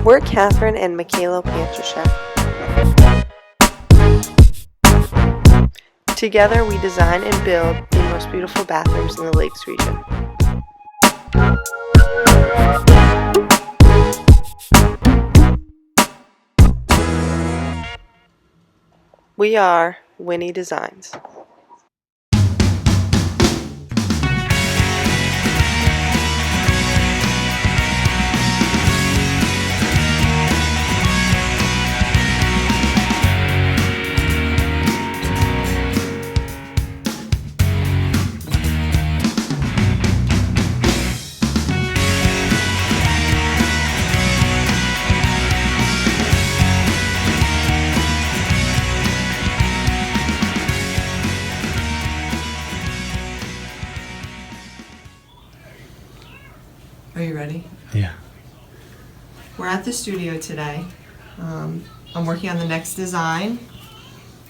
We're Catherine and Michaela Panchashek. Together we design and build the most beautiful bathrooms in the Lakes region. We are Winnie Designs. Are you ready? Yeah. We're at the studio today. I'm working on the next design.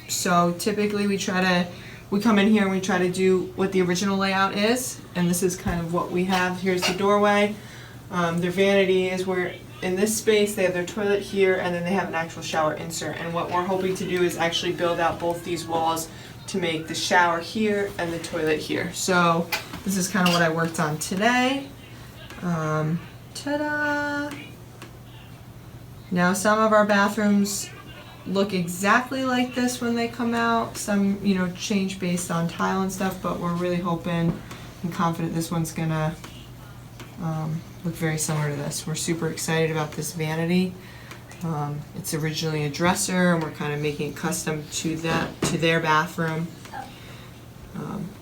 So typically we come in here and we try to do what the original layout is, and this is kind of what we have. Here's the doorway. Their vanity is where in this space they have their toilet here, and then they have an actual shower insert. And what we're hoping to do is actually build out both these walls to make the shower here and the toilet here. So this is kind of what I worked on today. Ta-da! Now some of our bathrooms look exactly like this when they come out. Some, change based on tile and stuff, but we're really hoping and confident this one's gonna look very similar to this. We're super excited about this vanity. It's originally a dresser, and we're kind of making it custom to their bathroom.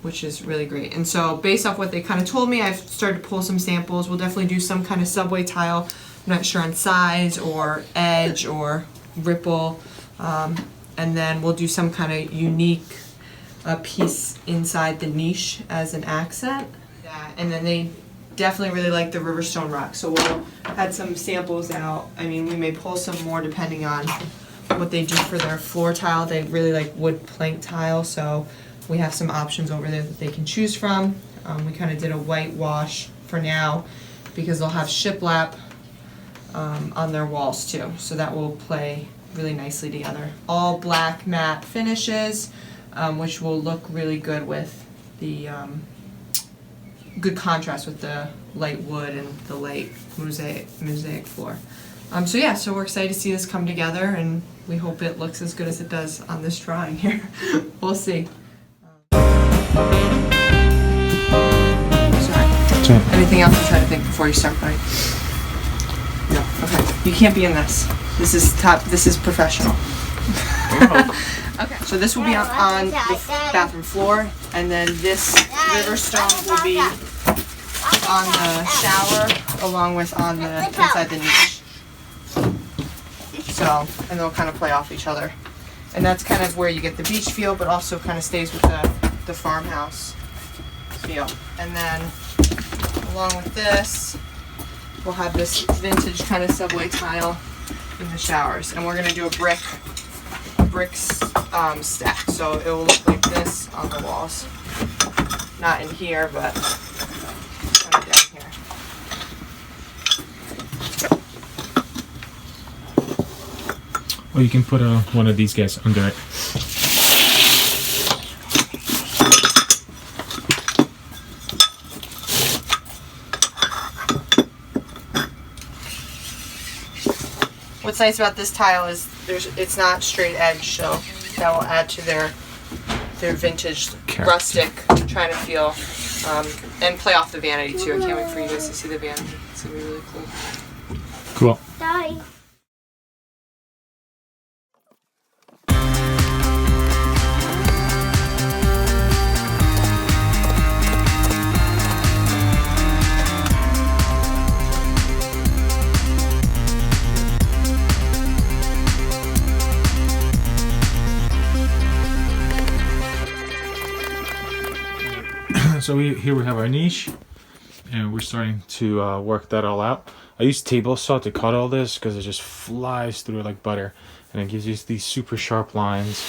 Which is really great. And so based off what they kind of told me, I've started to pull some samples. We'll definitely do some kind of subway tile. I'm not sure on size or edge or ripple. And then we'll do some kind of unique piece inside the niche as an accent. And then they definitely really like the Riverstone rock. So we'll add some samples out. I mean, we may pull some more depending on what they do for their floor tile. They really like wood plank tile, so we have some options over there that they can choose from. We kind of did a white wash for now because they'll have shiplap on their walls too. So that will play really nicely together. All black matte finishes, which will look really good with the good contrast with the light wood and the light mosaic floor. So we're excited to see this come together, and we hope it looks as good as it does on this drawing here. We'll see. Sorry. Anything else to try to think before you start, right? No. Okay. You can't be in this. This is top. This is professional. Okay. So this will be on the bathroom floor, and then this Riverstone will be on the shower, along with on the inside the niche. So, and they'll kind of play off each other, and that's kind of where you get the beach feel, but also kind of stays with the farmhouse feel. And then along with this, we'll have this vintage kind of subway tile in the showers, and we're going to do a brick stack, so it will look like this on the walls. Not in here, but kind of down here. Or you can put one of these guys under it. What's nice about this tile is it's not straight edge, so that will add to their vintage rustic trying to feel, and play off the vanity too. I can't wait for you guys to see the vanity. It's gonna be really cool. Cool. Die. So here we have our niche, and we're starting to work that all out. I use table saw to cut all this because it just flies through like butter, and it gives you these super sharp lines.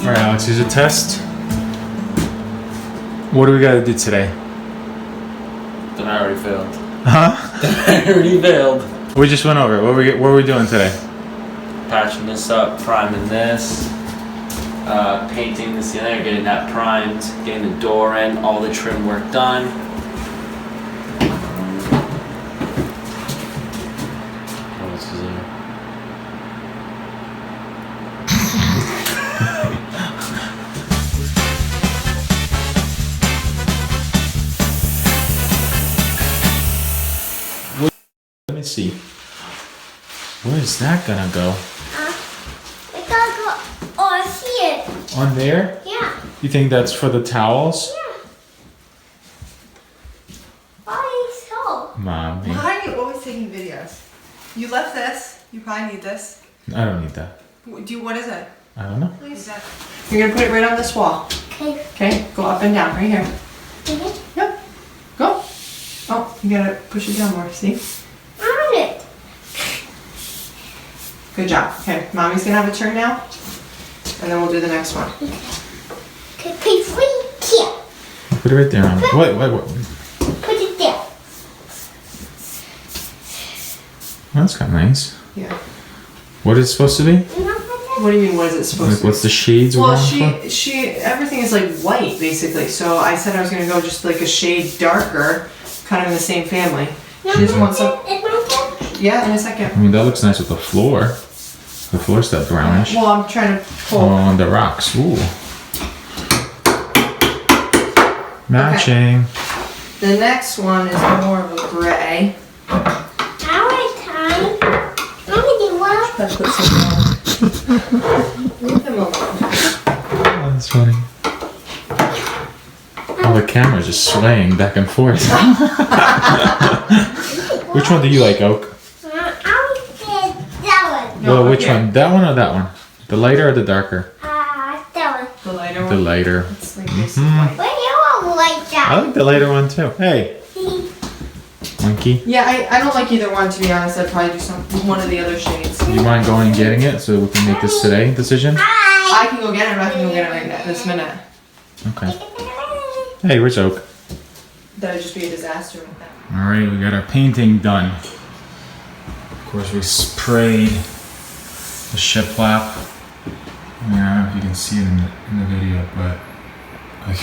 Alright, Alex, here's a test. What do we gotta do today? Then I already failed. Huh? I already failed. We just went over it. What are we doing today? Patching this up, priming this, painting this in there, getting that primed, getting the door in, all the trim work done. What else is there? Let me see. Where's that gonna go? It gotta go on here. On there? Yeah. You think that's for the towels? Yeah. Why so? Mommy. Why are you always taking videos? You left this. You probably need this. I don't need that. What is it? I don't know. You're gonna put it right on this wall. Okay. Okay, go up and down, right here. Mm-hmm. Yep. Go. Oh, you gotta push it down more, see? On it. Good job. Okay, mommy's gonna have a turn now. And then we'll do the next one. Okay, put it here. Put it right there, Mommy. What? Put it there. That's kind of nice. Yeah. What is it supposed to be? You know what that? What do you mean, what is it supposed Like, to be? what's the shades we're Well, going for? everything is like white, basically. So I said I was gonna go just like a shade darker, kind of in the same family. She just wants some, It's my turn. yeah, in a I second. mean, that looks nice with the floor. The floor's that brownish. Well, I'm trying to Oh, pull. on the rocks. Ooh. Matching. The next one is more of a gray. Our time. Mommy, do what? Try to put some Leave them alone. Oh, that's funny. Oh, the camera's just swaying back and forth. Which one do you like, Oak? I did that one. No, Well, which okay. one? That one or that one? The lighter or the darker? That one. The lighter The one. lighter. It's like basically Mhm. white. But you won't like I that. like the lighter one too. Hey, monkey. Yeah, I don't like either one, to be honest. I'd probably do one of the other shades. You mind going and getting it so we can make this today decision? Hi. I can go get it, but I can go get it right now, this minute. Okay. Hey, where's Oak? That would just be a disaster with that. All right, we got our painting done. Of course, we sprayed the shiplap. I mean, I don't know if you can see it in the video, but like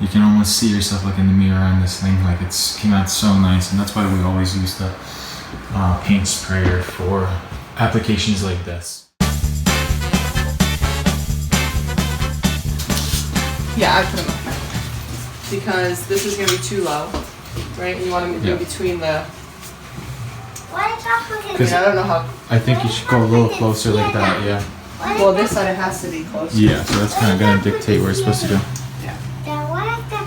you can almost see yourself like in the mirror on this thing. Like it's came out so nice, and that's why we always use the paint sprayer for applications like this. Yeah, I put them up because this is gonna be too low, right? You want them to be Yeah. between the. What is that for? I mean, I don't know how. I think you should go a little closer like that, yeah. Well, this side it has to be close. Yeah, so that's kind of gonna dictate where it's supposed to go.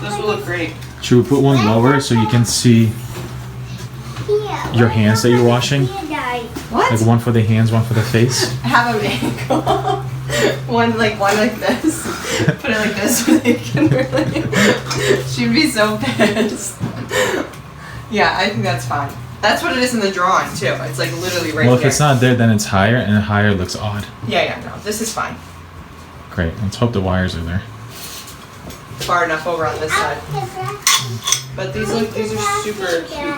Those will look great. Should we put one lower so you can see your hands that you're washing? What? Like one for the hands, one for the face? Have them angle. one like this. Put it like this so they can really. She'd be so pissed. Yeah, I think that's fine. That's what it is in the drawing too. It's like literally right Well, there. if it's not there, then it's higher, and higher looks odd. Yeah, no, this is fine. Great. Let's hope the wires are there. Far enough over on this side. But these are super cute.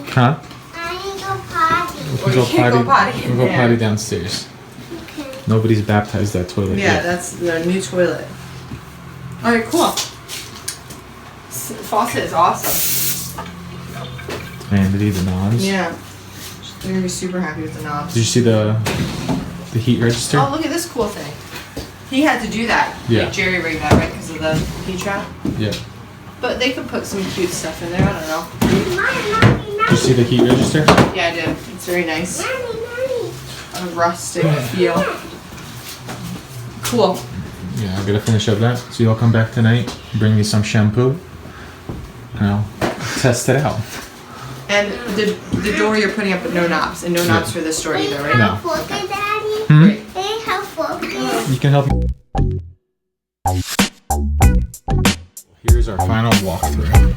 Huh? I need to go potty. Well, you can't go potty in We'll go there. potty downstairs. Okay. Nobody's baptized that toilet Yeah, yet. that's the new toilet. Alright, cool. Faucet is awesome. Vanity, the knobs. Yeah. They're gonna be super happy with the knobs. Did you see the heat register? Oh, look at this cool thing. He had to do that. Yeah. Like Jerry rigged that, right? Because of the heat trap. Yeah. But they could put some cute stuff in there. I don't know. Did you see the heat register? Yeah, I did. It's very nice. Mommy. A rustic feel. Cool. Yeah, I gotta finish up that. So you'll come back tonight, bring me some shampoo, and I'll test it out. And the door you're putting up with no knobs, and no knobs for this door either, right? No. Fork it, Daddy. Hmm? Great. They have fork it. You can help me. Here's our final walkthrough.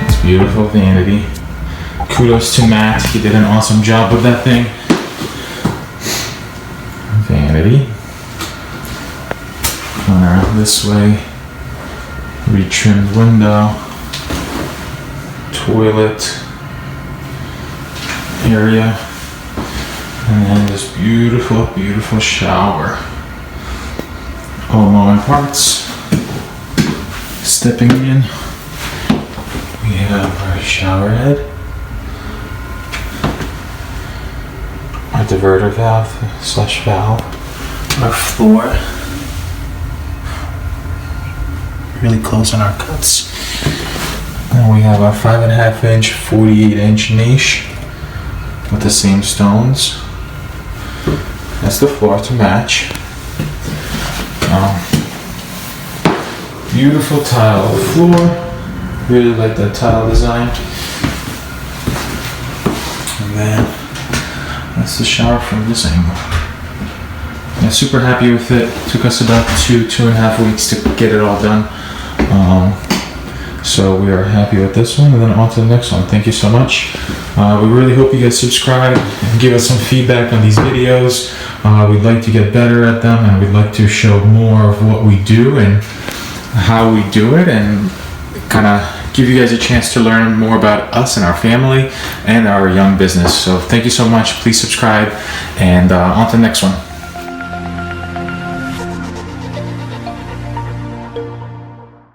It's beautiful vanity. Kudos to Matt, he did an awesome job with that thing. Vanity. Going around this way. Retrimmed window. Toilet area. And then this beautiful, beautiful shower. All mowing parts. Stepping in. We have our shower head. Our diverter valve slash valve. Our floor. Really close on our cuts. And we have our 5.5 inch, 48 inch niche with the same stones. That's the floor to match. Beautiful tile floor. Really like that tile design. And then that's the shower from this angle. I'm super happy with it. Took us about 2.5 weeks to get it all done. So we are happy with this one, and then on to the next one. Thank you so much. We really hope you guys subscribe and give us some feedback on these videos. We'd like to get better at them, and we'd like to show more of what we do and how we do it, and kind of give you guys a chance to learn more about us and our family and our young business. So thank you so much. Please subscribe, and on to the next one.